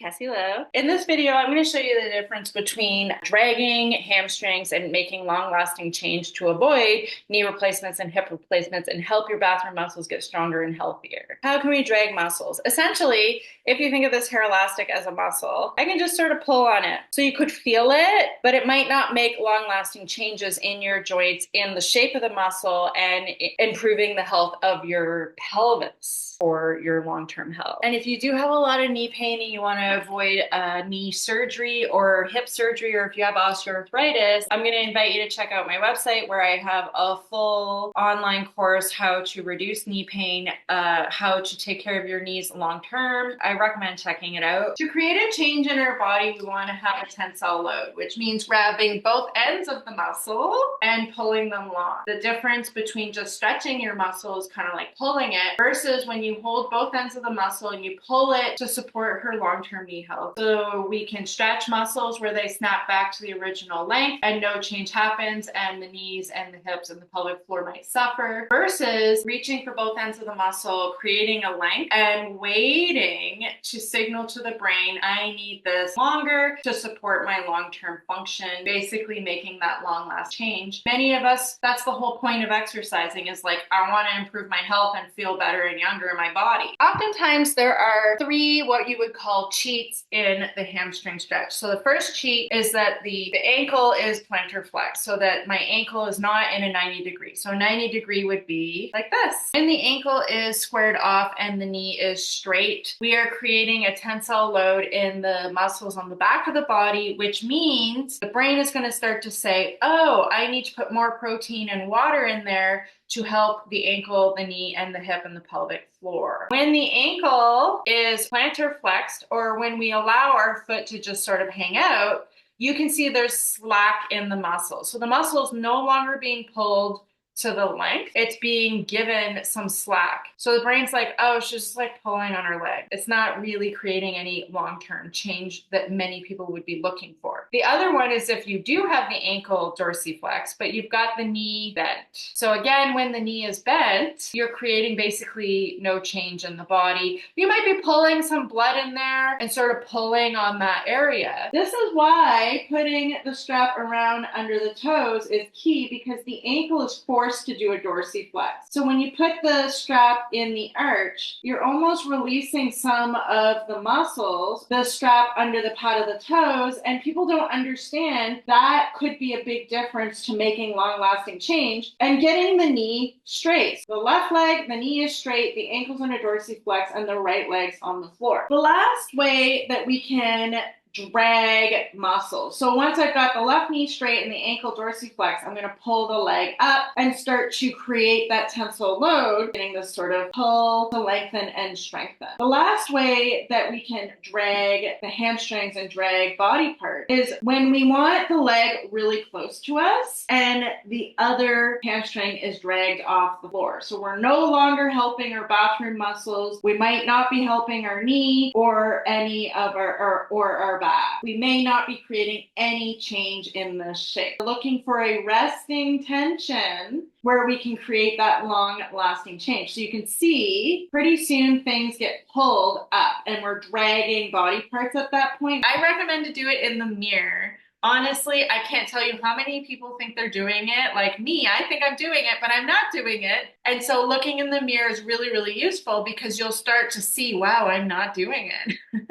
Cassie. Hello. In this video, I'm going to show you the difference between dragging hamstrings and making long-lasting change to avoid knee replacements and hip replacements and help your bathroom muscles get stronger and healthier. How can we drag muscles? Essentially, if you think of this hair elastic as a muscle, I can just sort of pull on it. So you could feel it, but it might not make long-lasting changes in your joints, in the shape of the muscle, and improving the health of your pelvis for your long-term health. And if you do have a lot of knee pain and you want to avoid knee surgery or hip surgery, or if you have osteoarthritis, I'm going to invite you to check out my website where I have a full online course, how to reduce knee pain, how to take care of your knees long-term. I recommend checking it out. To create a change in our body, we want to have a tensile load, which means grabbing both ends of the muscle and pulling them long. The difference between just stretching your muscle is kind of like pulling it versus when you hold both ends of the muscle and you pull it to support her long-term knee health. So we can stretch muscles where they snap back to the original length and no change happens, and the knees and the hips and the pelvic floor might suffer, versus reaching for both ends of the muscle, creating a length and waiting to signal to the brain, I need this longer to support my long-term function, basically making that long-lasting change. Many of us, that's the whole point of exercising, is like, I want to improve my health and feel better and younger in my body. Oftentimes there are three what you would call cheats in the hamstring stretch. So the first cheat is that the ankle is plantar flex, so that my ankle is not in a 90 degree. So a 90 degree would be like this. And the ankle is squared off and the knee is straight. We are creating a tensile load in the muscles on the back of the body, which means the brain is going to start to say, oh, I need to put more protein and water in there to help the ankle, the knee, and the hip and the pelvic floor. When the ankle is plantar flexed, or when we allow our foot to just sort of hang out, you can see there's slack in the muscle. So the muscle is no longer being pulled to the length, it's being given some slack. So the brain's like, oh, she's just like pulling on her leg. It's not really creating any long-term change that many people would be looking for. The other one is if you do have the ankle dorsiflex, but you've got the knee bent. So again, when the knee is bent, you're creating basically no change in the body. You might be pulling some blood in there and sort of pulling on that area. This is why putting the strap around under the toes is key, because the ankle is forced to do a dorsiflex. So when you put the strap in the arch, you're almost releasing some of the muscles, the strap under the pad of the toes, and people don't understand that could be a big difference to making long-lasting change and getting the knee straight. The left leg, the knee is straight, the ankle's on a dorsiflex, and the right leg's on the floor. The last way that we can drag muscles. So once I've got the left knee straight and the ankle dorsiflex, I'm going to pull the leg up and start to create that tensile load, getting this sort of pull to lengthen and strengthen. The last way that we can drag the hamstrings and drag body part is when we want the leg really close to us and the other hamstring is dragged off the floor. So we're no longer helping our bathroom muscles. We might not be helping our knee or any of our back. We may not be creating any change in the shape. We're looking for a resting tension where we can create that long-lasting change. So you can see pretty soon things get pulled up and we're dragging body parts at that point. I recommend to do it in the mirror. Honestly, I can't tell you how many people think they're doing it. Like me, I think I'm doing it, but I'm not doing it. And so looking in the mirror is really, really useful, because you'll start to see, wow, I'm not doing it.